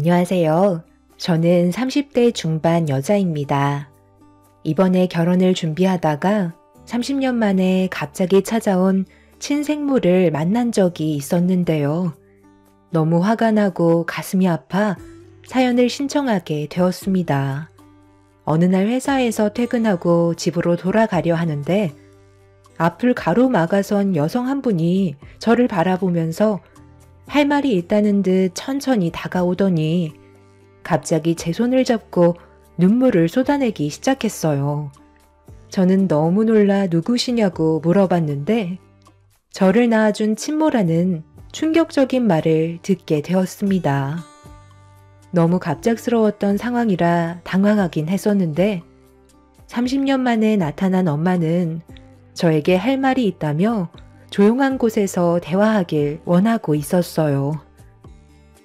안녕하세요. 저는 30대 중반 여자입니다. 이번에 결혼을 준비하다가 30년 만에 갑자기 찾아온 친생모를 만난 적이 있었는데요. 너무 화가 나고 가슴이 아파 사연을 신청하게 되었습니다. 어느 날 회사에서 퇴근하고 집으로 돌아가려 하는데 앞을 가로막아선 여성 한 분이 저를 바라보면서 할 말이 있다는 듯 천천히 다가오더니 갑자기 제 손을 잡고 눈물을 쏟아내기 시작했어요. 저는 너무 놀라 누구시냐고 물어봤는데 저를 낳아준 친모라는 충격적인 말을 듣게 되었습니다. 너무 갑작스러웠던 상황이라 당황하긴 했었는데 30년 만에 나타난 엄마는 저에게 할 말이 있다며 조용한 곳에서 대화하길 원하고 있었어요.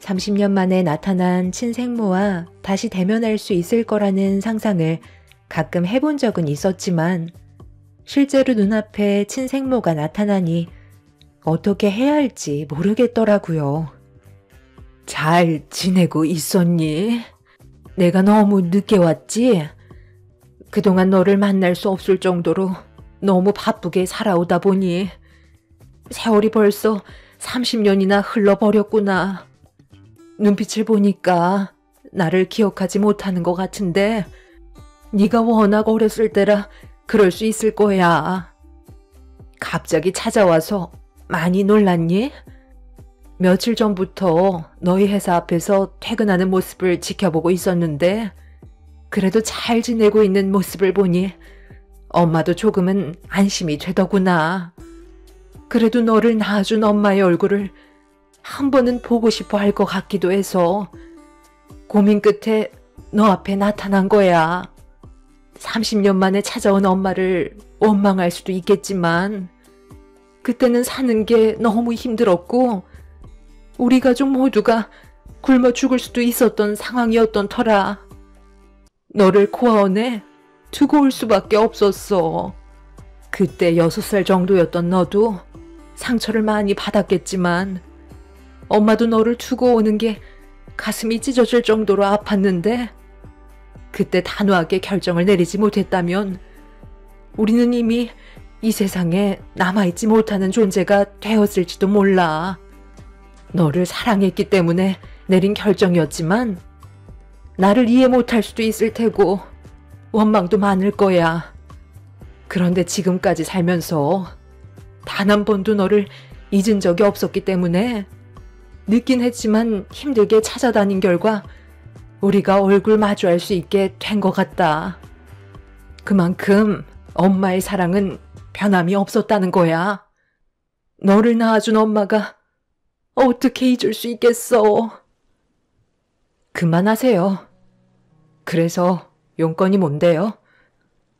30년 만에 나타난 친생모와 다시 대면할 수 있을 거라는 상상을 가끔 해본 적은 있었지만 실제로 눈앞에 친생모가 나타나니 어떻게 해야 할지 모르겠더라고요. 잘 지내고 있었니? 내가 너무 늦게 왔지? 그동안 너를 만날 수 없을 정도로 너무 바쁘게 살아오다 보니 세월이 벌써 30년이나 흘러버렸구나. 눈빛을 보니까 나를 기억하지 못하는 것 같은데 네가 워낙 어렸을 때라 그럴 수 있을 거야. 갑자기 찾아와서 많이 놀랐니? 며칠 전부터 너희 회사 앞에서 퇴근하는 모습을 지켜보고 있었는데 그래도 잘 지내고 있는 모습을 보니 엄마도 조금은 안심이 되더구나. 그래도 너를 낳아준 엄마의 얼굴을 한 번은 보고 싶어 할 것 같기도 해서 고민 끝에 너 앞에 나타난 거야. 30년 만에 찾아온 엄마를 원망할 수도 있겠지만 그때는 사는 게 너무 힘들었고 우리 가족 모두가 굶어 죽을 수도 있었던 상황이었던 터라 너를 고아원에 두고 올 수밖에 없었어. 그때 6살 정도였던 너도 상처를 많이 받았겠지만 엄마도 너를 두고 오는 게 가슴이 찢어질 정도로 아팠는데 그때 단호하게 결정을 내리지 못했다면 우리는 이미 이 세상에 남아있지 못하는 존재가 되었을지도 몰라. 너를 사랑했기 때문에 내린 결정이었지만 나를 이해 못할 수도 있을 테고 원망도 많을 거야. 그런데 지금까지 살면서 단 한 번도 너를 잊은 적이 없었기 때문에 늦긴 했지만 힘들게 찾아다닌 결과 우리가 얼굴 마주할 수 있게 된 것 같다. 그만큼 엄마의 사랑은 변함이 없었다는 거야. 너를 낳아준 엄마가 어떻게 잊을 수 있겠어. 그만하세요. 그래서 용건이 뭔데요?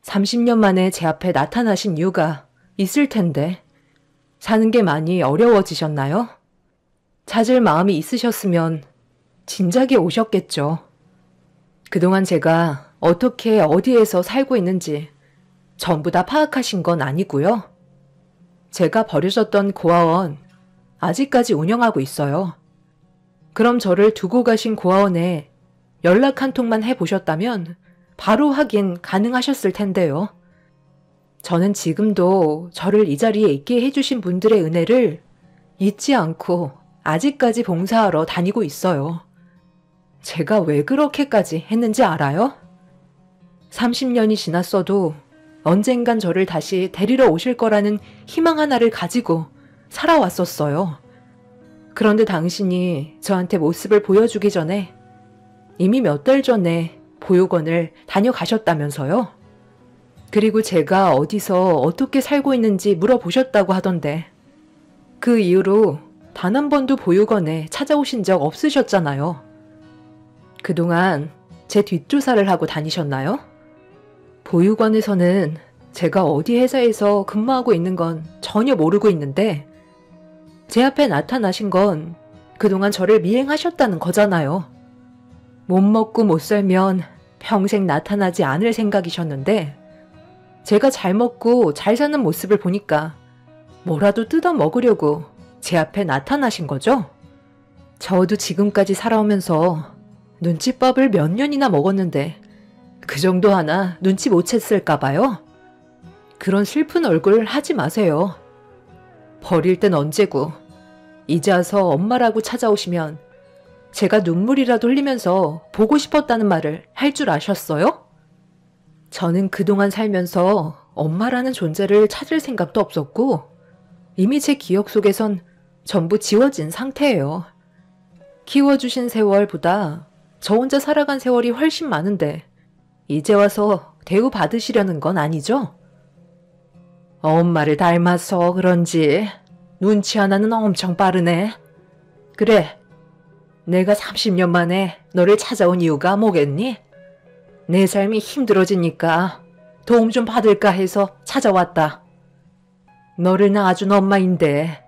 30년 만에 제 앞에 나타나신 이유가 있을 텐데 사는 게 많이 어려워지셨나요? 찾을 마음이 있으셨으면 진작에 오셨겠죠. 그동안 제가 어떻게 어디에서 살고 있는지 전부 다 파악하신 건 아니고요. 제가 버려졌던 고아원 아직까지 운영하고 있어요. 그럼 저를 두고 가신 고아원에 연락 한 통만 해보셨다면 바로 확인 가능하셨을 텐데요. 저는 지금도 저를 이 자리에 있게 해주신 분들의 은혜를 잊지 않고 아직까지 봉사하러 다니고 있어요. 제가 왜 그렇게까지 했는지 알아요? 30년이 지났어도 언젠간 저를 다시 데리러 오실 거라는 희망 하나를 가지고 살아왔었어요. 그런데 당신이 저한테 모습을 보여주기 전에 이미 몇 달 전에 보육원을 다녀가셨다면서요? 그리고 제가 어디서 어떻게 살고 있는지 물어보셨다고 하던데 그 이후로 단 한 번도 보육원에 찾아오신 적 없으셨잖아요. 그동안 제 뒷조사를 하고 다니셨나요? 보육원에서는 제가 어디 회사에서 근무하고 있는 건 전혀 모르고 있는데 제 앞에 나타나신 건 그동안 저를 미행하셨다는 거잖아요. 못 먹고 못 살면 평생 나타나지 않을 생각이셨는데 제가 잘 먹고 잘 사는 모습을 보니까 뭐라도 뜯어 먹으려고 제 앞에 나타나신 거죠? 저도 지금까지 살아오면서 눈치밥을 몇 년이나 먹었는데 그 정도 하나 눈치 못 챘을까 봐요. 그런 슬픈 얼굴 하지 마세요. 버릴 땐 언제고 이제 와서 엄마라고 찾아오시면 제가 눈물이라도 흘리면서 보고 싶었다는 말을 할 줄 아셨어요? 저는 그동안 살면서 엄마라는 존재를 찾을 생각도 없었고 이미 제 기억 속에선 전부 지워진 상태예요. 키워주신 세월보다 저 혼자 살아간 세월이 훨씬 많은데 이제 와서 대우받으시려는 건 아니죠? 엄마를 닮아서 그런지 눈치 하나는 엄청 빠르네. 그래, 내가 30년 만에 너를 찾아온 이유가 뭐겠니? 내 삶이 힘들어지니까 도움 좀 받을까 해서 찾아왔다. 너를 낳아준 엄마인데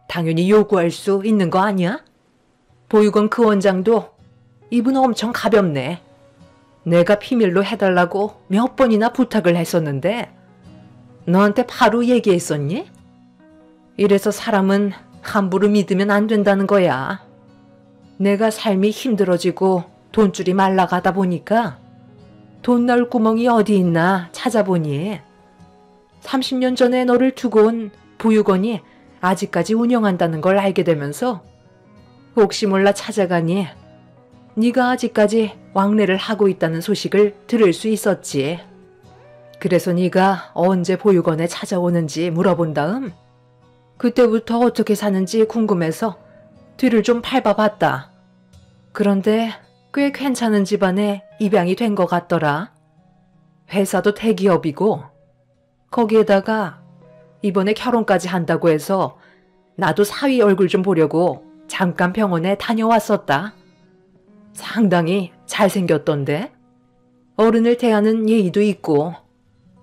당연히 요구할 수 있는 거 아니야? 보육원 그 원장도 이분 엄청 가볍네. 내가 비밀로 해달라고 몇 번이나 부탁을 했었는데 너한테 바로 얘기했었니? 이래서 사람은 함부로 믿으면 안 된다는 거야. 내가 삶이 힘들어지고 돈줄이 말라가다 보니까 돈 넣을 구멍이 어디 있나 찾아보니 30년 전에 너를 두고 온 보육원이 아직까지 운영한다는 걸 알게 되면서 혹시 몰라 찾아가니 네가 아직까지 왕래를 하고 있다는 소식을 들을 수 있었지. 그래서 네가 언제 보육원에 찾아오는지 물어본 다음 그때부터 어떻게 사는지 궁금해서 뒤를 좀 밟아봤다. 그런데 꽤 괜찮은 집안에 입양이 된 것 같더라. 회사도 대기업이고 거기에다가 이번에 결혼까지 한다고 해서 나도 사위 얼굴 좀 보려고 잠깐 병원에 다녀왔었다. 상당히 잘생겼던데 어른을 대하는 예의도 있고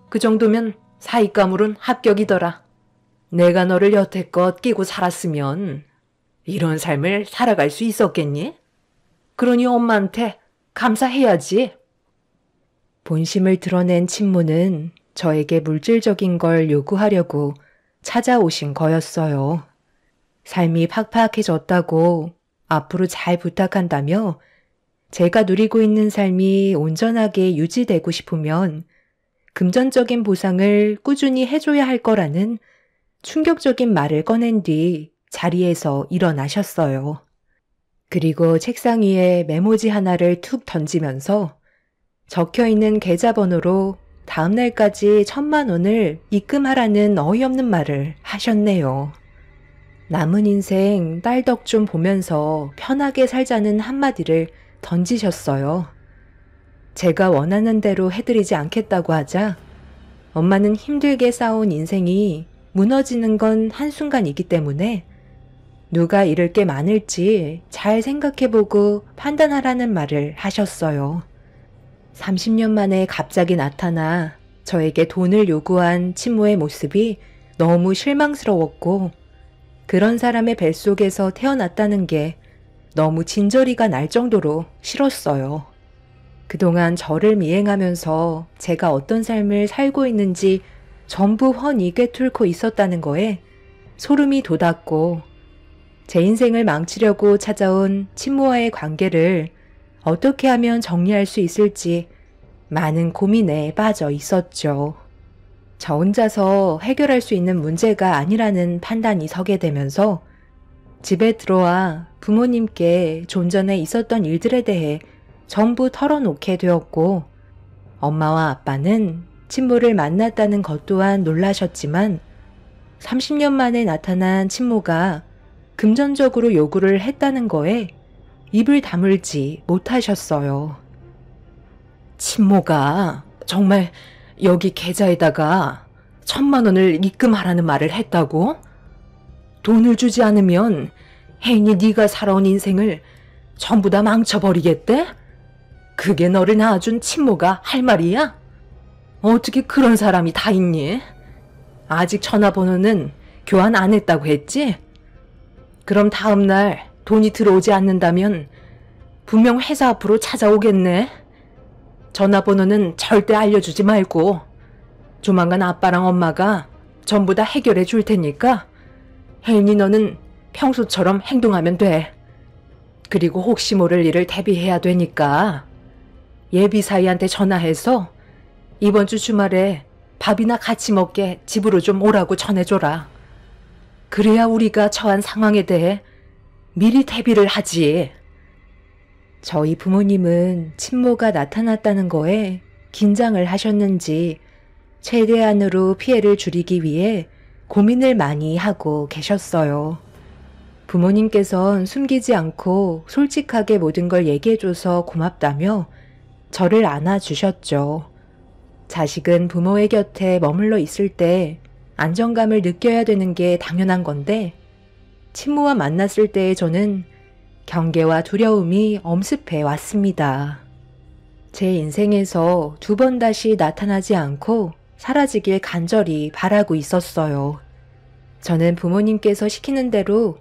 그 정도면 사윗감으론 합격이더라. 내가 너를 여태껏 끼고 살았으면 이런 삶을 살아갈 수 있었겠니? 그러니 엄마한테 감사해야지. 본심을 드러낸 친모는 저에게 물질적인 걸 요구하려고 찾아오신 거였어요. 삶이 팍팍해졌다고 앞으로 잘 부탁한다며 제가 누리고 있는 삶이 온전하게 유지되고 싶으면 금전적인 보상을 꾸준히 해줘야 할 거라는 충격적인 말을 꺼낸 뒤 자리에서 일어나셨어요. 그리고 책상 위에 메모지 하나를 툭 던지면서 적혀있는 계좌번호로 다음 날까지 1,000만 원을 입금하라는 어이없는 말을 하셨네요. 남은 인생 딸 덕 좀 보면서 편하게 살자는 한마디를 던지셨어요. 제가 원하는 대로 해드리지 않겠다고 하자 엄마는 힘들게 쌓아온 인생이 무너지는 건 한순간이기 때문에 누가 잃을 게 많을지 잘 생각해보고 판단하라는 말을 하셨어요. 30년 만에 갑자기 나타나 저에게 돈을 요구한 친모의 모습이 너무 실망스러웠고 그런 사람의 뱃속에서 태어났다는 게 너무 진저리가 날 정도로 싫었어요. 그동안 저를 미행하면서 제가 어떤 삶을 살고 있는지 전부 훤히 꿰뚫고 있었다는 거에 소름이 돋았고 제 인생을 망치려고 찾아온 친모와의 관계를 어떻게 하면 정리할 수 있을지 많은 고민에 빠져 있었죠. 저 혼자서 해결할 수 있는 문제가 아니라는 판단이 서게 되면서 집에 들어와 부모님께 좀 전에 있었던 일들에 대해 전부 털어놓게 되었고 엄마와 아빠는 친모를 만났다는 것 또한 놀라셨지만 30년 만에 나타난 친모가 금전적으로 요구를 했다는 거에 입을 다물지 못하셨어요. 친모가 정말 여기 계좌에다가 1,000만 원을 입금하라는 말을 했다고? 돈을 주지 않으면 혜인이 네가 살아온 인생을 전부 다 망쳐버리겠대? 그게 너를 낳아준 친모가 할 말이야? 어떻게 그런 사람이 다 있니? 아직 전화번호는 교환 안 했다고 했지? 그럼 다음날 돈이 들어오지 않는다면 분명 회사 앞으로 찾아오겠네. 전화번호는 절대 알려주지 말고 조만간 아빠랑 엄마가 전부 다 해결해 줄 테니까 혜인이 너는 평소처럼 행동하면 돼. 그리고 혹시 모를 일을 대비해야 되니까 예비사위한테 전화해서 이번 주 주말에 밥이나 같이 먹게 집으로 좀 오라고 전해줘라. 그래야 우리가 처한 상황에 대해 미리 대비를 하지. 저희 부모님은 친모가 나타났다는 거에 긴장을 하셨는지 최대한으로 피해를 줄이기 위해 고민을 많이 하고 계셨어요. 부모님께선 숨기지 않고 솔직하게 모든 걸 얘기해줘서 고맙다며 저를 안아주셨죠. 자식은 부모의 곁에 머물러 있을 때 안정감을 느껴야 되는 게 당연한 건데 친모와 만났을 때의 저는 경계와 두려움이 엄습해 왔습니다. 제 인생에서 2번 다시 나타나지 않고 사라지길 간절히 바라고 있었어요. 저는 부모님께서 시키는 대로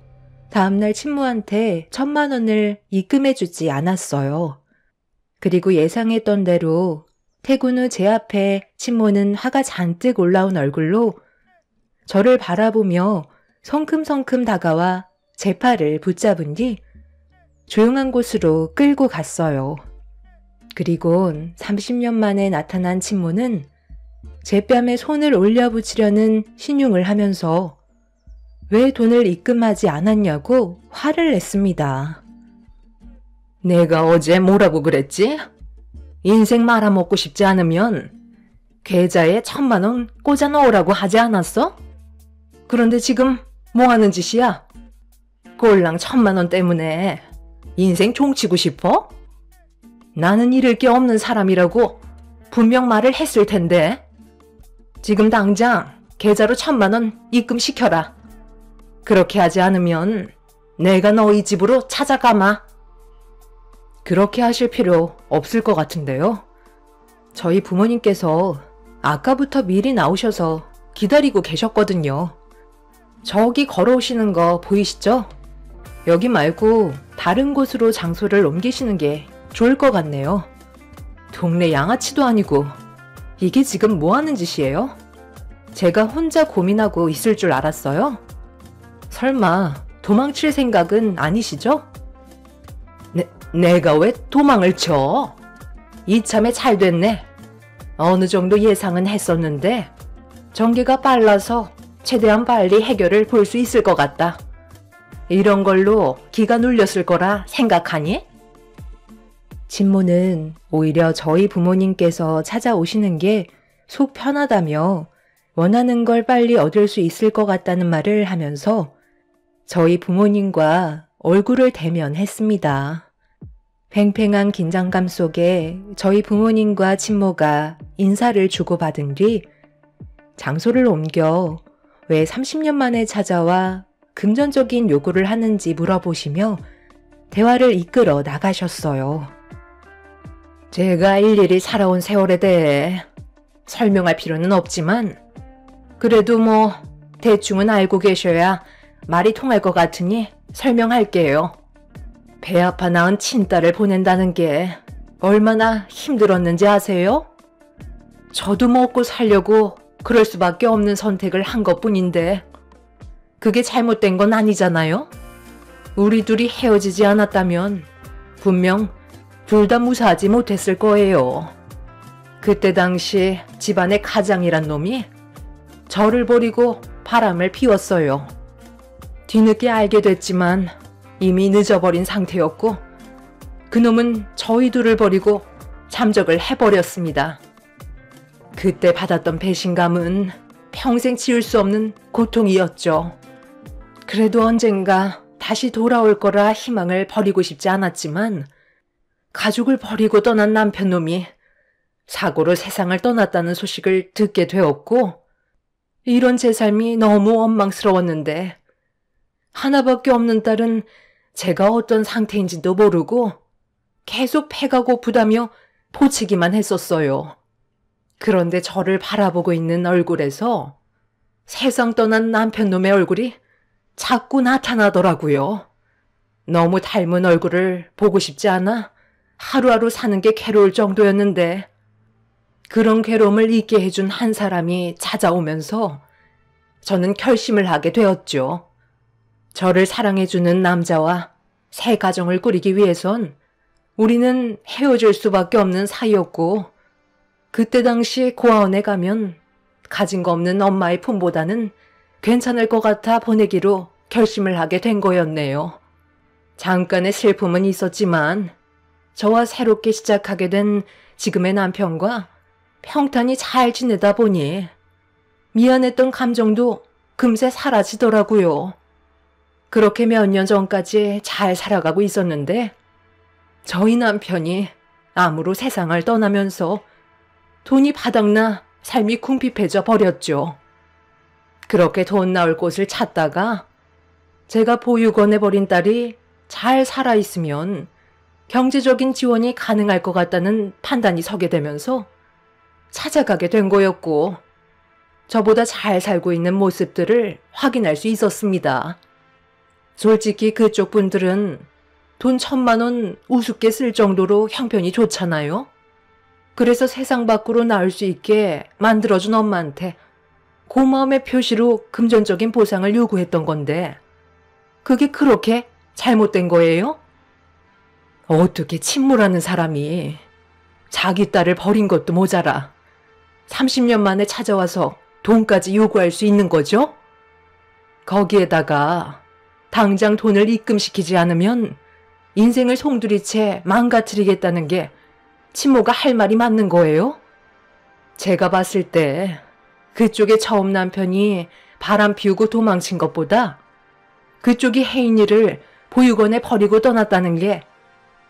다음날 친모한테 1,000만 원을 입금해주지 않았어요. 그리고 예상했던 대로 퇴근 후 제 앞에 친모는 화가 잔뜩 올라온 얼굴로 저를 바라보며 성큼성큼 다가와 제 팔을 붙잡은 뒤 조용한 곳으로 끌고 갔어요. 그리곤 30년 만에 나타난 친모는 제 뺨에 손을 올려붙이려는 신용을 하면서 왜 돈을 입금하지 않았냐고 화를 냈습니다. 내가 어제 뭐라고 그랬지? 인생 말아먹고 싶지 않으면 계좌에 1,000만 원 꽂아 넣으라고 하지 않았어? 그런데 지금 뭐 하는 짓이야? 꼴랑 1,000만 원 때문에 인생 종치고 싶어? 나는 잃을 게 없는 사람이라고 분명 말을 했을 텐데. 지금 당장 계좌로 1,000만 원 입금시켜라. 그렇게 하지 않으면 내가 너희 집으로 찾아가마. 그렇게 하실 필요 없을 것 같은데요. 저희 부모님께서 아까부터 미리 나오셔서 기다리고 계셨거든요. 저기 걸어오시는 거 보이시죠? 여기 말고 다른 곳으로 장소를 옮기시는 게 좋을 것 같네요. 동네 양아치도 아니고 이게 지금 뭐 하는 짓이에요? 제가 혼자 고민하고 있을 줄 알았어요? 설마 도망칠 생각은 아니시죠? 내가 왜 도망을 쳐? 이참에 잘 됐네. 어느 정도 예상은 했었는데 전개가 빨라서 최대한 빨리 해결을 볼 수 있을 것 같다. 이런 걸로 기가 눌렸을 거라 생각하니? 친모는 오히려 저희 부모님께서 찾아오시는 게 속 편하다며 원하는 걸 빨리 얻을 수 있을 것 같다는 말을 하면서 저희 부모님과 얼굴을 대면했습니다. 팽팽한 긴장감 속에 저희 부모님과 친모가 인사를 주고받은 뒤 장소를 옮겨 왜 30년 만에 찾아와 금전적인 요구를 하는지 물어보시며 대화를 이끌어 나가셨어요. 제가 일일이 살아온 세월에 대해 설명할 필요는 없지만 그래도 뭐 대충은 알고 계셔야 말이 통할 것 같으니 설명할게요. 배 아파 낳은 친딸을 보낸다는 게 얼마나 힘들었는지 아세요? 저도 먹고 살려고 그럴 수밖에 없는 선택을 한 것뿐인데 그게 잘못된 건 아니잖아요? 우리 둘이 헤어지지 않았다면 분명 둘 다 무사하지 못했을 거예요. 그때 당시 집안의 가장이란 놈이 저를 버리고 바람을 피웠어요. 뒤늦게 알게 됐지만 이미 늦어버린 상태였고 그놈은 저희 둘을 버리고 잠적을 해버렸습니다. 그때 받았던 배신감은 평생 지울 수 없는 고통이었죠. 그래도 언젠가 다시 돌아올 거라 희망을 버리고 싶지 않았지만 가족을 버리고 떠난 남편놈이 사고로 세상을 떠났다는 소식을 듣게 되었고 이런 제 삶이 너무 원망스러웠는데 하나밖에 없는 딸은 제가 어떤 상태인지도 모르고 계속 배가 고프다며 포치기만 했었어요. 그런데 저를 바라보고 있는 얼굴에서 세상 떠난 남편놈의 얼굴이 자꾸 나타나더라고요. 너무 닮은 얼굴을 보고 싶지 않아 하루하루 사는 게 괴로울 정도였는데 그런 괴로움을 잊게 해준 한 사람이 찾아오면서 저는 결심을 하게 되었죠. 저를 사랑해주는 남자와 새 가정을 꾸리기 위해선 우리는 헤어질 수밖에 없는 사이였고, 그때 당시 고아원에 가면 가진 거 없는 엄마의 품보다는 괜찮을 것 같아 보내기로 결심을 하게 된 거였네요. 잠깐의 슬픔은 있었지만 저와 새롭게 시작하게 된 지금의 남편과 평탄히 잘 지내다 보니 미안했던 감정도 금세 사라지더라고요. 그렇게 몇 년 전까지 잘 살아가고 있었는데 저희 남편이 암으로 세상을 떠나면서 돈이 바닥나 삶이 궁핍해져 버렸죠. 그렇게 돈 나올 곳을 찾다가 제가 보육원에 버린 딸이 잘 살아있으면 경제적인 지원이 가능할 것 같다는 판단이 서게 되면서 찾아가게 된 거였고, 저보다 잘 살고 있는 모습들을 확인할 수 있었습니다. 솔직히 그쪽 분들은 돈 1,000만 원 우습게 쓸 정도로 형편이 좋잖아요. 그래서 세상 밖으로 나올 수 있게 만들어준 엄마한테 고마움의 표시로 금전적인 보상을 요구했던 건데 그게 그렇게 잘못된 거예요? 어떻게 침몰하는 사람이 자기 딸을 버린 것도 모자라 30년 만에 찾아와서 돈까지 요구할 수 있는 거죠? 거기에다가 당장 돈을 입금시키지 않으면 인생을 송두리째 망가뜨리겠다는 게 친모가 할 말이 맞는 거예요? 제가 봤을 때 그쪽의 처음 남편이 바람 피우고 도망친 것보다 그쪽이 혜인이를 보육원에 버리고 떠났다는 게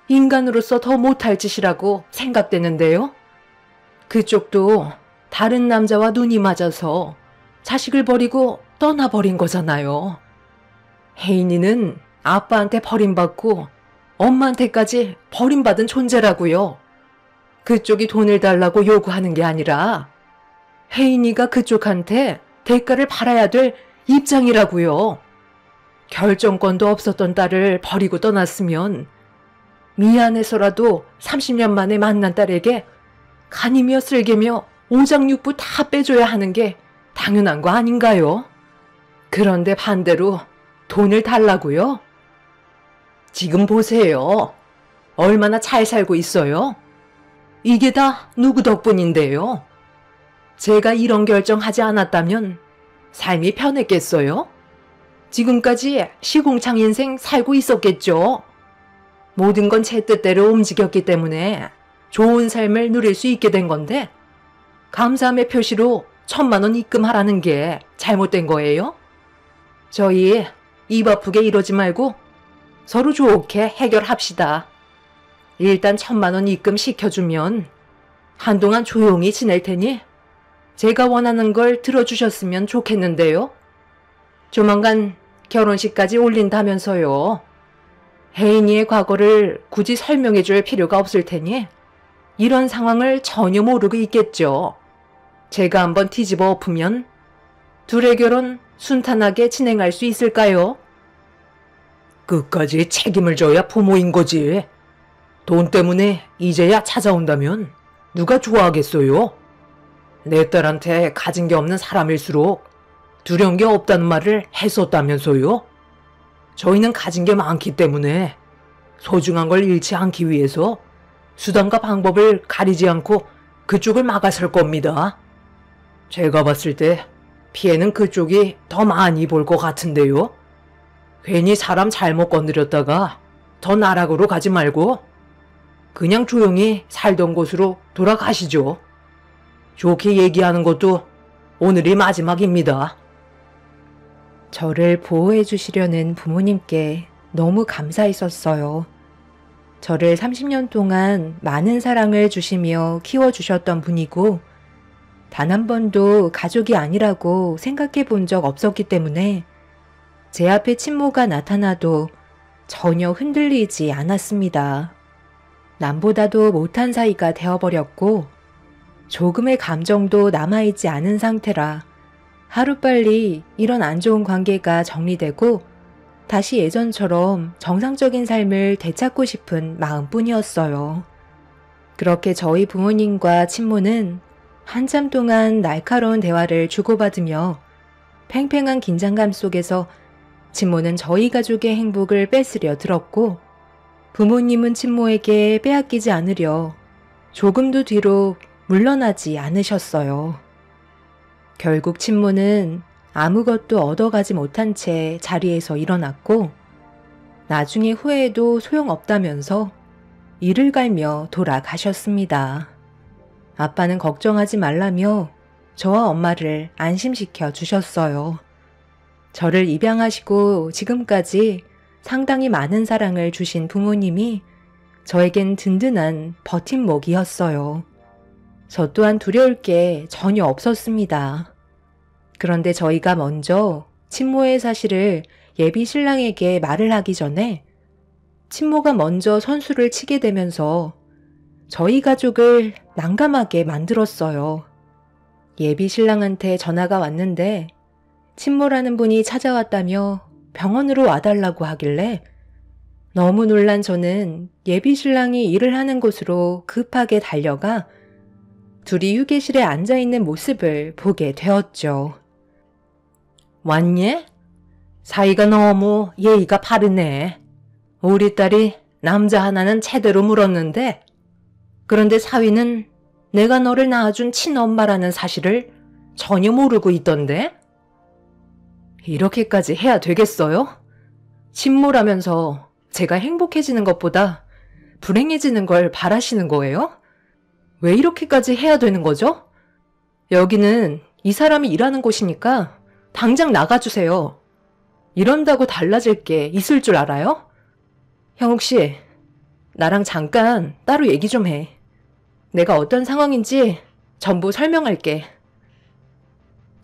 인간으로서 더 못할 짓이라고 생각되는데요. 그쪽도 다른 남자와 눈이 맞아서 자식을 버리고 떠나버린 거잖아요. 혜인이는 아빠한테 버림받고 엄마한테까지 버림받은 존재라고요. 그쪽이 돈을 달라고 요구하는 게 아니라 혜인이가 그쪽한테 대가를 받아야 될 입장이라고요. 결정권도 없었던 딸을 버리고 떠났으면 미안해서라도 30년 만에 만난 딸에게 간이며 쓸개며 오장육부 다 빼줘야 하는 게 당연한 거 아닌가요? 그런데 반대로 돈을 달라고요? 지금 보세요. 얼마나 잘 살고 있어요? 이게 다 누구 덕분인데요? 제가 이런 결정하지 않았다면 삶이 편했겠어요? 지금까지 시궁창 인생 살고 있었겠죠? 모든 건 제 뜻대로 움직였기 때문에 좋은 삶을 누릴 수 있게 된 건데 감사함의 표시로 1,000만 원 입금하라는 게 잘못된 거예요? 저희 입 아프게 이러지 말고 서로 좋게 해결합시다. 일단 1,000만 원 입금 시켜주면 한동안 조용히 지낼 테니 제가 원하는 걸 들어주셨으면 좋겠는데요. 조만간 결혼식까지 올린다면서요. 혜인이의 과거를 굳이 설명해 줄 필요가 없을 테니 이런 상황을 전혀 모르고 있겠죠. 제가 한번 뒤집어 엎으면 둘의 결혼 순탄하게 진행할 수 있을까요? 끝까지 책임을 져야 부모인 거지. 돈 때문에 이제야 찾아온다면 누가 좋아하겠어요? 내 딸한테 가진 게 없는 사람일수록 두려운 게 없다는 말을 했었다면서요? 저희는 가진 게 많기 때문에 소중한 걸 잃지 않기 위해서 수단과 방법을 가리지 않고 그쪽을 막아설 겁니다. 제가 봤을 때 피해는 그쪽이 더 많이 볼 것 같은데요. 괜히 사람 잘못 건드렸다가 더 나락으로 가지 말고 그냥 조용히 살던 곳으로 돌아가시죠. 좋게 얘기하는 것도 오늘이 마지막입니다. 저를 보호해 주시려는 부모님께 너무 감사했었어요. 저를 30년 동안 많은 사랑을 주시며 키워주셨던 분이고 단 한 번도 가족이 아니라고 생각해 본 적 없었기 때문에 제 앞에 친모가 나타나도 전혀 흔들리지 않았습니다. 남보다도 못한 사이가 되어버렸고 조금의 감정도 남아있지 않은 상태라 하루빨리 이런 안 좋은 관계가 정리되고 다시 예전처럼 정상적인 삶을 되찾고 싶은 마음뿐이었어요. 그렇게 저희 부모님과 친모는 한참 동안 날카로운 대화를 주고받으며 팽팽한 긴장감 속에서 친모는 저희 가족의 행복을 뺏으려 들었고 부모님은 친모에게 빼앗기지 않으려 조금도 뒤로 물러나지 않으셨어요. 결국 친모는 아무것도 얻어가지 못한 채 자리에서 일어났고 나중에 후회해도 소용없다면서 이를 갈며 돌아가셨습니다. 아빠는 걱정하지 말라며 저와 엄마를 안심시켜 주셨어요. 저를 입양하시고 지금까지 상당히 많은 사랑을 주신 부모님이 저에겐 든든한 버팀목이었어요. 저 또한 두려울 게 전혀 없었습니다. 그런데 저희가 먼저 친모의 사실을 예비 신랑에게 말을 하기 전에 친모가 먼저 선수를 치게 되면서 저희 가족을 난감하게 만들었어요. 예비 신랑한테 전화가 왔는데 친모라는 분이 찾아왔다며 병원으로 와달라고 하길래 너무 놀란 저는 예비 신랑이 일을 하는 곳으로 급하게 달려가 둘이 휴게실에 앉아있는 모습을 보게 되었죠. 왔니? 사이가 너무 예의가 바르네. 우리 딸이 남자 하나는 제대로 물었는데 그런데 사위는 내가 너를 낳아준 친엄마라는 사실을 전혀 모르고 있던데? 이렇게까지 해야 되겠어요? 친모라면서 제가 행복해지는 것보다 불행해지는 걸 바라시는 거예요? 왜 이렇게까지 해야 되는 거죠? 여기는 이 사람이 일하는 곳이니까 당장 나가주세요. 이런다고 달라질 게 있을 줄 알아요? 형욱 씨, 나랑 잠깐 따로 얘기 좀 해. 내가 어떤 상황인지 전부 설명할게.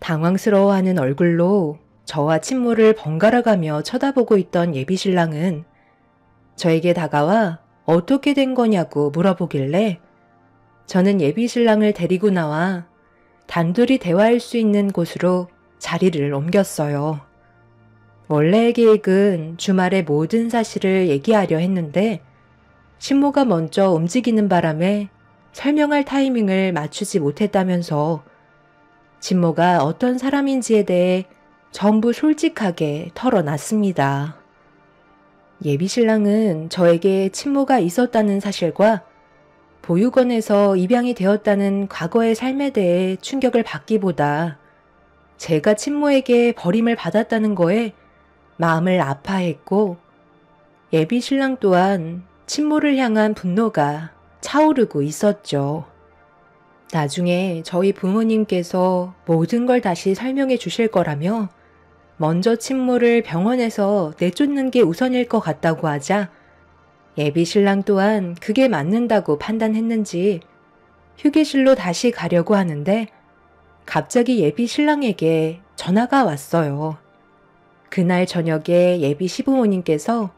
당황스러워하는 얼굴로 저와 친모를 번갈아가며 쳐다보고 있던 예비신랑은 저에게 다가와 어떻게 된 거냐고 물어보길래 저는 예비신랑을 데리고 나와 단둘이 대화할 수 있는 곳으로 자리를 옮겼어요. 원래의 계획은 주말에 모든 사실을 얘기하려 했는데 친모가 먼저 움직이는 바람에 설명할 타이밍을 맞추지 못했다면서 친모가 어떤 사람인지에 대해 전부 솔직하게 털어놨습니다. 예비신랑은 저에게 친모가 있었다는 사실과 보육원에서 입양이 되었다는 과거의 삶에 대해 충격을 받기보다 제가 친모에게 버림을 받았다는 거에 마음을 아파했고 예비신랑 또한 친모를 향한 분노가 차오르고 있었죠. 나중에 저희 부모님께서 모든 걸 다시 설명해 주실 거라며 먼저 친모를 병원에서 내쫓는 게 우선일 것 같다고 하자 예비신랑 또한 그게 맞는다고 판단했는지 휴게실로 다시 가려고 하는데 갑자기 예비신랑에게 전화가 왔어요. 그날 저녁에 예비 시부모님께서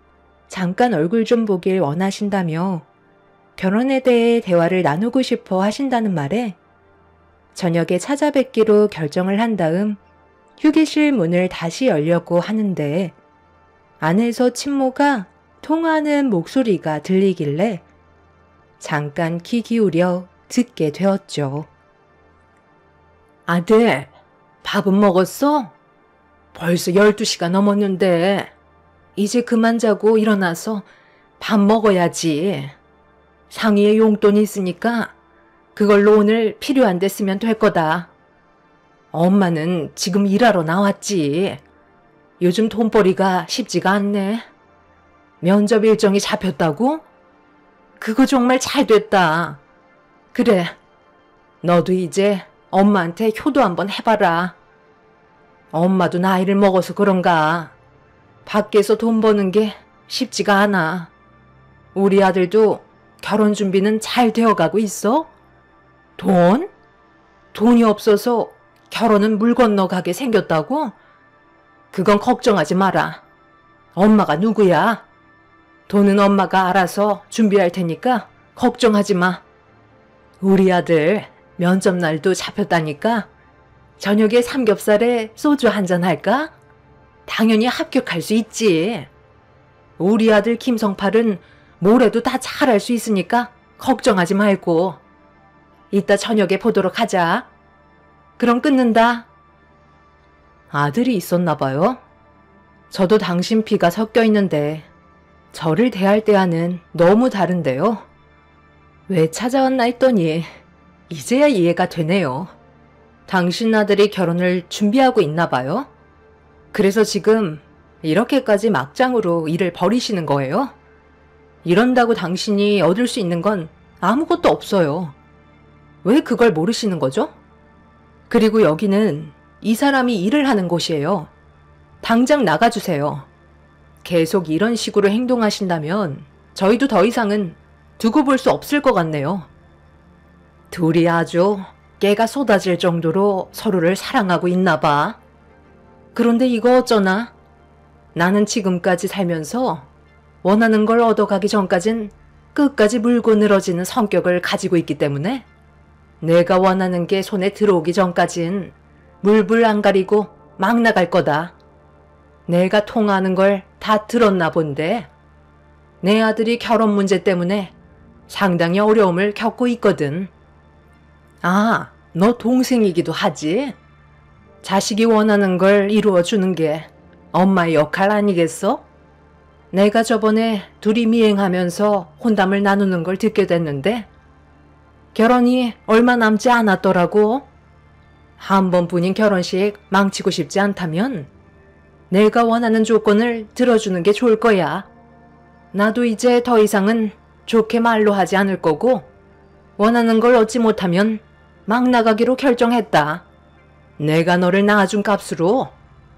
잠깐 얼굴 좀 보길 원하신다며 결혼에 대해 대화를 나누고 싶어 하신다는 말에 저녁에 찾아뵙기로 결정을 한 다음 휴게실 문을 다시 열려고 하는데 안에서 친모가 통화하는 목소리가 들리길래 잠깐 귀 기울여 듣게 되었죠. 아들, 밥은 먹었어? 벌써 12시가 넘었는데 이제 그만 자고 일어나서 밥 먹어야지. 상의에 용돈이 있으니까 그걸로 오늘 필요한 데 쓰면 될 거다. 엄마는 지금 일하러 나왔지. 요즘 돈벌이가 쉽지가 않네. 면접 일정이 잡혔다고? 그거 정말 잘 됐다. 그래, 너도 이제 엄마한테 효도 한번 해봐라. 엄마도 나이를 먹어서 그런가 밖에서 돈 버는 게 쉽지가 않아. 우리 아들도 결혼 준비는 잘 되어가고 있어? 돈? 돈이 없어서 결혼은 물 건너가게 생겼다고? 그건 걱정하지 마라. 엄마가 누구야? 돈은 엄마가 알아서 준비할 테니까 걱정하지 마. 우리 아들 면접 날도 잡혔다니까 저녁에 삼겹살에 소주 한잔 할까? 당연히 합격할 수 있지. 우리 아들 김성팔은 뭐래도 다 잘할 수 있으니까 걱정하지 말고 이따 저녁에 보도록 하자. 그럼 끊는다. 아들이 있었나 봐요. 저도 당신 피가 섞여 있는데 저를 대할 때와는 너무 다른데요. 왜 찾아왔나 했더니 이제야 이해가 되네요. 당신 아들이 결혼을 준비하고 있나 봐요. 그래서 지금 이렇게까지 막장으로 일을 벌이시는 거예요? 이런다고 당신이 얻을 수 있는 건 아무것도 없어요. 왜 그걸 모르시는 거죠? 그리고 여기는 이 사람이 일을 하는 곳이에요. 당장 나가주세요. 계속 이런 식으로 행동하신다면 저희도 더 이상은 두고 볼 수 없을 것 같네요. 둘이 아주 깨가 쏟아질 정도로 서로를 사랑하고 있나 봐. 그런데 이거 어쩌나? 나는 지금까지 살면서 원하는 걸 얻어가기 전까진 끝까지 물고 늘어지는 성격을 가지고 있기 때문에 내가 원하는 게 손에 들어오기 전까진 물불 안 가리고 막 나갈 거다. 내가 통하는 걸 다 들었나 본데 내 아들이 결혼 문제 때문에 상당히 어려움을 겪고 있거든. 아, 너 동생이기도 하지? 자식이 원하는 걸 이루어주는 게 엄마의 역할 아니겠어? 내가 저번에 둘이 미행하면서 혼담을 나누는 걸 듣게 됐는데 결혼이 얼마 남지 않았더라고. 한 번뿐인 결혼식 망치고 싶지 않다면 내가 원하는 조건을 들어주는 게 좋을 거야. 나도 이제 더 이상은 좋게 말로 하지 않을 거고 원하는 걸 얻지 못하면 막 나가기로 결정했다. 내가 너를 낳아준 값으로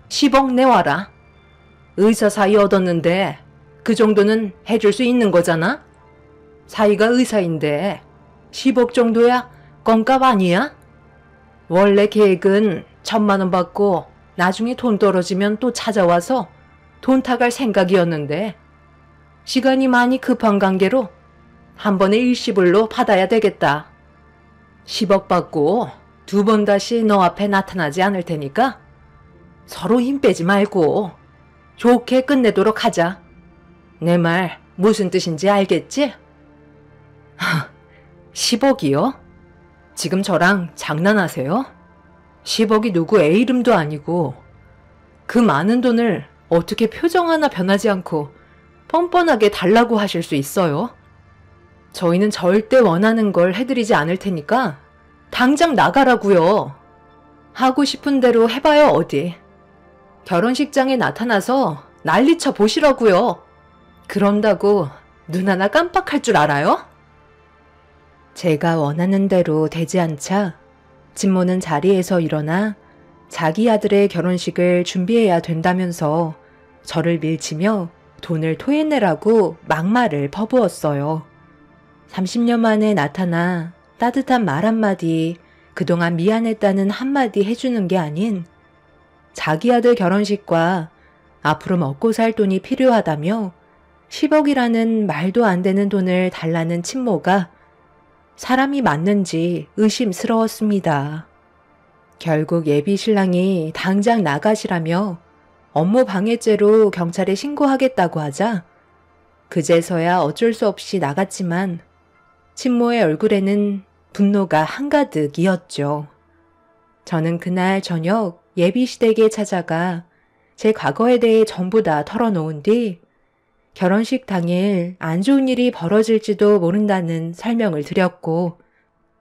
10억 내와라. 의사 사위 얻었는데 그 정도는 해줄 수 있는 거잖아? 사위가 의사인데 10억 정도야 껌값 아니야? 원래 계획은 1,000만 원 받고 나중에 돈 떨어지면 또 찾아와서 돈 타갈 생각이었는데 시간이 많이 급한 관계로 한 번에 일시불로 받아야 되겠다. 10억 받고 2번 다시 너 앞에 나타나지 않을 테니까 서로 힘 빼지 말고 좋게 끝내도록 하자. 내 말 무슨 뜻인지 알겠지? 10억이요? 지금 저랑 장난하세요? 10억이 누구 애 이름도 아니고 그 많은 돈을 어떻게 표정 하나 변하지 않고 뻔뻔하게 달라고 하실 수 있어요? 저희는 절대 원하는 걸 해드리지 않을 테니까 당장 나가라고요. 하고 싶은 대로 해봐요 어디. 결혼식장에 나타나서 난리쳐 보시라고요. 그런다고 눈 하나 깜빡할 줄 알아요? 제가 원하는 대로 되지 않자 진모는 자리에서 일어나 자기 아들의 결혼식을 준비해야 된다면서 저를 밀치며 돈을 토해내라고 막말을 퍼부었어요. 30년 만에 나타나 따뜻한 말 한마디, 그동안 미안했다는 한마디 해주는 게 아닌 자기 아들 결혼식과 앞으로 먹고 살 돈이 필요하다며 10억이라는 말도 안 되는 돈을 달라는 친모가 사람이 맞는지 의심스러웠습니다. 결국 예비 신랑이 당장 나가시라며 업무 방해죄로 경찰에 신고하겠다고 하자 그제서야 어쩔 수 없이 나갔지만 친모의 얼굴에는 분노가 한가득이었죠. 저는 그날 저녁 예비 시댁에 찾아가 제 과거에 대해 전부 다 털어놓은 뒤 결혼식 당일 안 좋은 일이 벌어질지도 모른다는 설명을 드렸고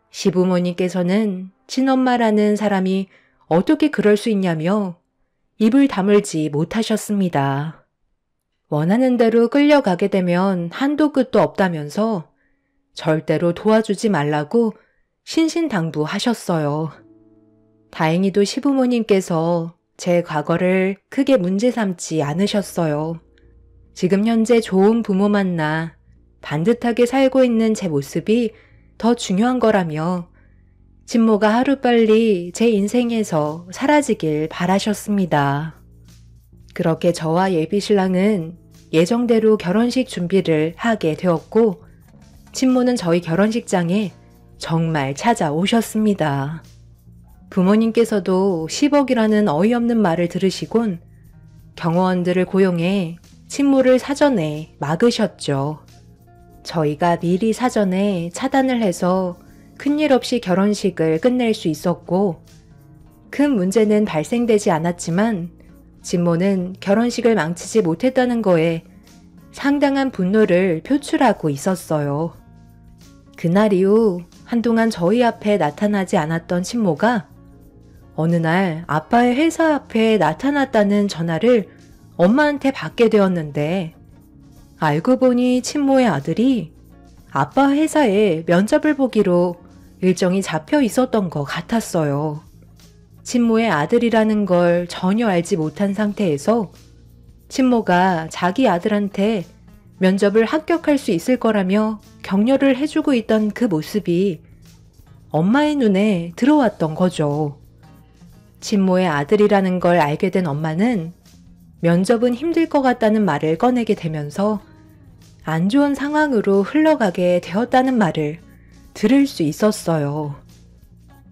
시부모님께서는 친엄마라는 사람이 어떻게 그럴 수 있냐며 입을 다물지 못하셨습니다. 원하는 대로 끌려가게 되면 한도 끝도 없다면서 절대로 도와주지 말라고 신신당부하셨어요. 다행히도 시부모님께서 제 과거를 크게 문제 삼지 않으셨어요. 지금 현재 좋은 부모 만나 반듯하게 살고 있는 제 모습이 더 중요한 거라며 친모가 하루빨리 제 인생에서 사라지길 바라셨습니다. 그렇게 저와 예비신랑은 예정대로 결혼식 준비를 하게 되었고 친모는 저희 결혼식장에 정말 찾아오셨습니다. 부모님께서도 10억이라는 어이없는 말을 들으시곤 경호원들을 고용해 친모를 사전에 막으셨죠. 저희가 미리 사전에 차단을 해서 큰일 없이 결혼식을 끝낼 수 있었고 큰 문제는 발생되지 않았지만 진모는 결혼식을 망치지 못했다는 거에 상당한 분노를 표출하고 있었어요. 그날 이후 한동안 저희 앞에 나타나지 않았던 친모가 어느 날 아빠의 회사 앞에 나타났다는 전화를 엄마한테 받게 되었는데, 알고 보니 친모의 아들이 아빠 회사에 면접을 보기로 일정이 잡혀 있었던 것 같았어요. 친모의 아들이라는 걸 전혀 알지 못한 상태에서 친모가 자기 아들한테 면접을 합격할 수 있을 거라며 격려를 해주고 있던 그 모습이 엄마의 눈에 들어왔던 거죠. 친모의 아들이라는 걸 알게 된 엄마는 면접은 힘들 것 같다는 말을 꺼내게 되면서 안 좋은 상황으로 흘러가게 되었다는 말을 들을 수 있었어요.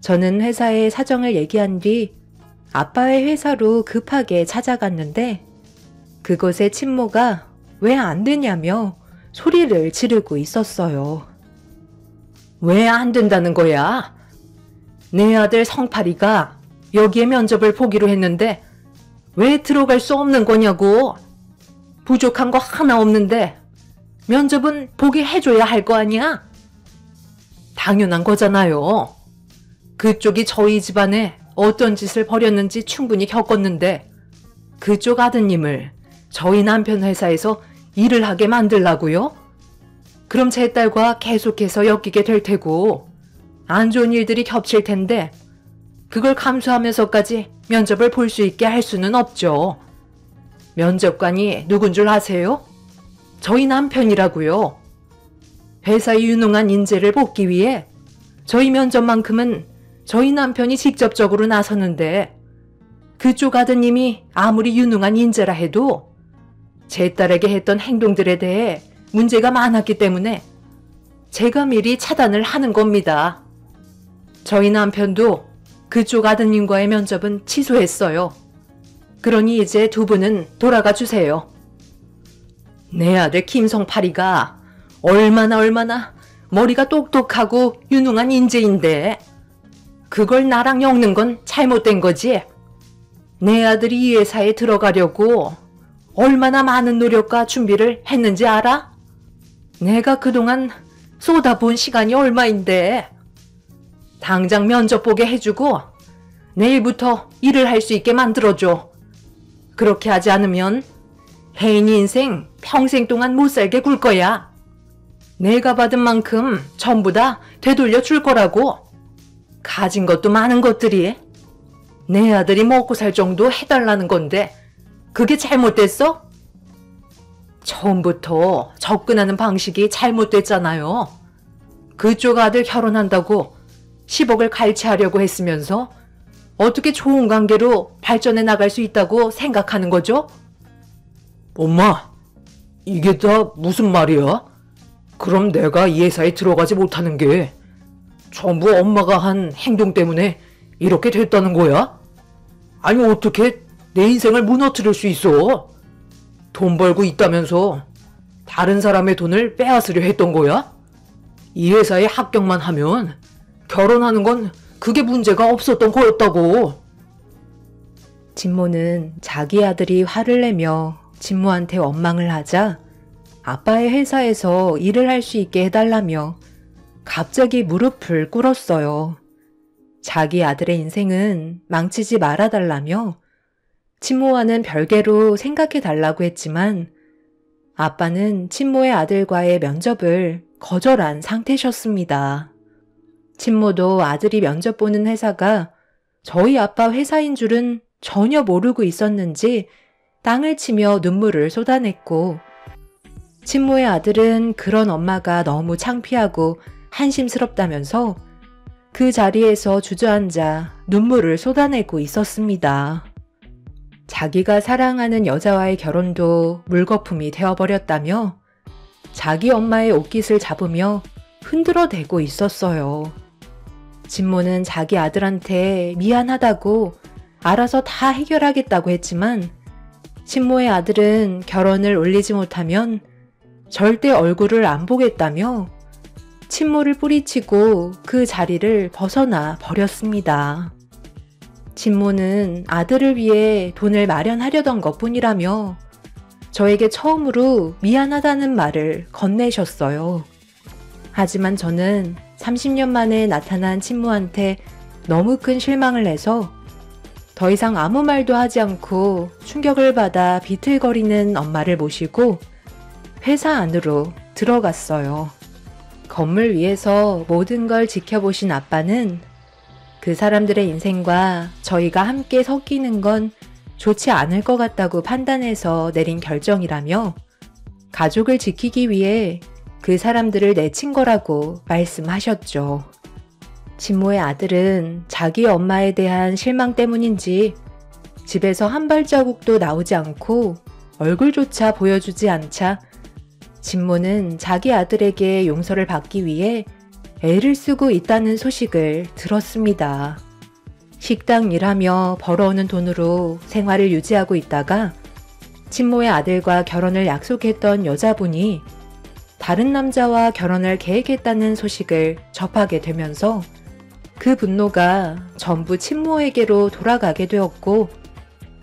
저는 회사에 사정을 얘기한 뒤 아빠의 회사로 급하게 찾아갔는데, 그곳에 친모가 왜 안 되냐며 소리를 지르고 있었어요. 왜 안 된다는 거야? 내 아들 성팔이가 여기에 면접을 보기로 했는데 왜 들어갈 수 없는 거냐고. 부족한 거 하나 없는데 면접은 보게 해줘야 할 거 아니야? 당연한 거잖아요. 그쪽이 저희 집안에 어떤 짓을 벌였는지 충분히 겪었는데 그쪽 아드님을 저희 남편 회사에서 일을 하게 만들라고요? 그럼 제 딸과 계속해서 엮이게 될 테고 안 좋은 일들이 겹칠 텐데 그걸 감수하면서까지 면접을 볼 수 있게 할 수는 없죠. 면접관이 누군 줄 아세요? 저희 남편이라고요. 회사의 유능한 인재를 뽑기 위해 저희 면접만큼은 저희 남편이 직접적으로 나서는데, 그쪽 아드님이 아무리 유능한 인재라 해도 제 딸에게 했던 행동들에 대해 문제가 많았기 때문에 제가 미리 차단을 하는 겁니다. 저희 남편도 그쪽 아드님과의 면접은 취소했어요. 그러니 이제 두 분은 돌아가 주세요. 내 아들 김성팔이가 얼마나 머리가 똑똑하고 유능한 인재인데 그걸 나랑 엮는 건 잘못된 거지. 내 아들이 이 회사에 들어가려고 얼마나 많은 노력과 준비를 했는지 알아? 내가 그동안 쏟아부은 시간이 얼마인데. 당장 면접 보게 해주고 내일부터 일을 할 수 있게 만들어줘. 그렇게 하지 않으면 혜인이 인생 평생 동안 못 살게 굴 거야. 내가 받은 만큼 전부 다 되돌려 줄 거라고. 가진 것도 많은 것들이. 내 아들이 먹고 살 정도 해달라는 건데 그게 잘못됐어? 처음부터 접근하는 방식이 잘못됐잖아요. 그쪽 아들 결혼한다고 10억을 갈취하려고 했으면서 어떻게 좋은 관계로 발전해 나갈 수 있다고 생각하는 거죠? 엄마, 이게 다 무슨 말이야? 그럼 내가 이 회사에 들어가지 못하는 게 전부 엄마가 한 행동 때문에 이렇게 됐다는 거야? 아니 어떻게 내 인생을 무너뜨릴 수 있어? 돈 벌고 있다면서 다른 사람의 돈을 빼앗으려 했던 거야? 이 회사에 합격만 하면 결혼하는 건 그게 문제가 없었던 거였다고. 진모는 자기 아들이 화를 내며 진모한테 원망을 하자 아빠의 회사에서 일을 할 수 있게 해달라며 갑자기 무릎을 꿇었어요. 자기 아들의 인생은 망치지 말아달라며 친모와는 별개로 생각해달라고 했지만 아빠는 친모의 아들과의 면접을 거절한 상태셨습니다. 친모도 아들이 면접 보는 회사가 저희 아빠 회사인 줄은 전혀 모르고 있었는지 땅을 치며 눈물을 쏟아냈고, 친모의 아들은 그런 엄마가 너무 창피하고 한심스럽다면서 그 자리에서 주저앉아 눈물을 쏟아내고 있었습니다. 자기가 사랑하는 여자와의 결혼도 물거품이 되어버렸다며 자기 엄마의 옷깃을 잡으며 흔들어대고 있었어요. 진모는 자기 아들한테 미안하다고 알아서 다 해결하겠다고 했지만 친모의 아들은 결혼을 올리지 못하면 절대 얼굴을 안 보겠다며 친모를 뿌리치고 그 자리를 벗어나 버렸습니다. 친모는 아들을 위해 돈을 마련하려던 것뿐이라며 저에게 처음으로 미안하다는 말을 건네셨어요. 하지만 저는 30년 만에 나타난 친모한테 너무 큰 실망을 해서 더 이상 아무 말도 하지 않고 충격을 받아 비틀거리는 엄마를 모시고 회사 안으로 들어갔어요. 건물 위에서 모든 걸 지켜보신 아빠는 그 사람들의 인생과 저희가 함께 섞이는 건 좋지 않을 것 같다고 판단해서 내린 결정이라며 가족을 지키기 위해 그 사람들을 내친 거라고 말씀하셨죠. 친모의 아들은 자기 엄마에 대한 실망 때문인지 집에서 한 발자국도 나오지 않고 얼굴조차 보여주지 않자 친모는 자기 아들에게 용서를 받기 위해 애를 쓰고 있다는 소식을 들었습니다. 식당 일하며 벌어오는 돈으로 생활을 유지하고 있다가 친모의 아들과 결혼을 약속했던 여자분이 다른 남자와 결혼을 계획했다는 소식을 접하게 되면서 그 분노가 전부 친모에게로 돌아가게 되었고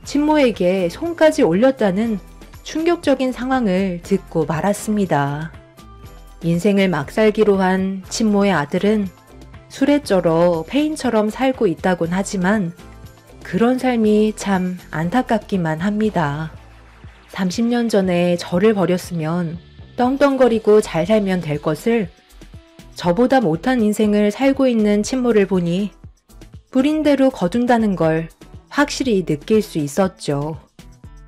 친모에게 손까지 올렸다는 충격적인 상황을 듣고 말았습니다. 인생을 막 살기로 한 친모의 아들은 술에 쩔어 폐인처럼 살고 있다곤 하지만 그런 삶이 참 안타깝기만 합니다. 30년 전에 저를 버렸으면 떵떵거리고 잘 살면 될 것을 저보다 못한 인생을 살고 있는 친모를 보니 뿌린 대로 거둔다는 걸 확실히 느낄 수 있었죠.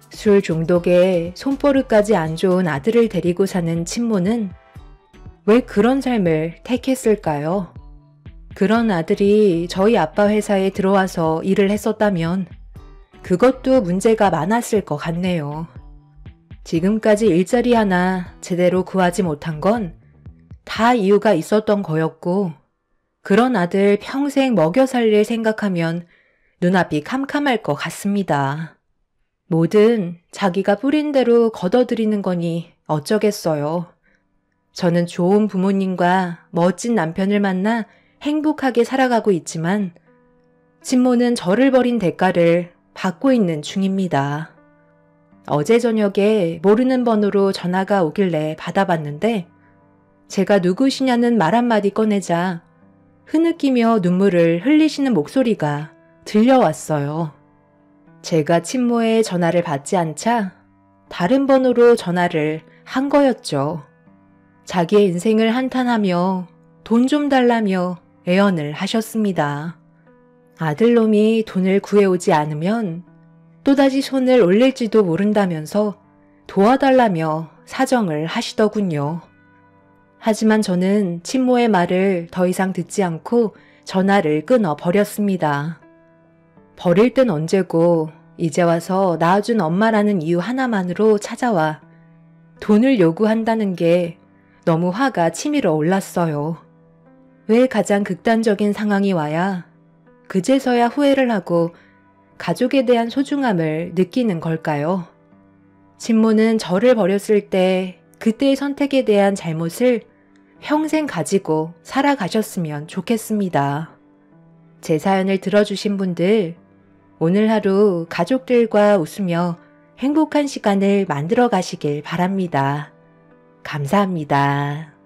술 중독에 손버릇까지 안 좋은 아들을 데리고 사는 친모는 왜 그런 삶을 택했을까요? 그런 아들이 저희 아빠 회사에 들어와서 일을 했었다면 그것도 문제가 많았을 것 같네요. 지금까지 일자리 하나 제대로 구하지 못한 건 다 이유가 있었던 거였고 그런 아들 평생 먹여 살릴 생각하면 눈앞이 캄캄할 것 같습니다. 뭐든 자기가 뿌린 대로 걷어들이는 거니 어쩌겠어요. 저는 좋은 부모님과 멋진 남편을 만나 행복하게 살아가고 있지만 친모는 저를 버린 대가를 받고 있는 중입니다. 어제 저녁에 모르는 번호로 전화가 오길래 받아봤는데 제가 누구시냐는 말 한마디 꺼내자 흐느끼며 눈물을 흘리시는 목소리가 들려왔어요. 제가 친모의 전화를 받지 않자 다른 번호로 전화를 한 거였죠. 자기의 인생을 한탄하며 돈 좀 달라며 애언을 하셨습니다. 아들놈이 돈을 구해오지 않으면 또다시 손을 올릴지도 모른다면서 도와달라며 사정을 하시더군요. 하지만 저는 친모의 말을 더 이상 듣지 않고 전화를 끊어 버렸습니다. 버릴 땐 언제고 이제 와서 낳아준 엄마라는 이유 하나만으로 찾아와 돈을 요구한다는 게 너무 화가 치밀어 올랐어요. 왜 가장 극단적인 상황이 와야 그제서야 후회를 하고 가족에 대한 소중함을 느끼는 걸까요? 친모는 저를 버렸을 때 그때의 선택에 대한 잘못을 평생 가지고 살아가셨으면 좋겠습니다. 제 사연을 들어주신 분들, 오늘 하루 가족들과 웃으며 행복한 시간을 만들어 가시길 바랍니다. 감사합니다.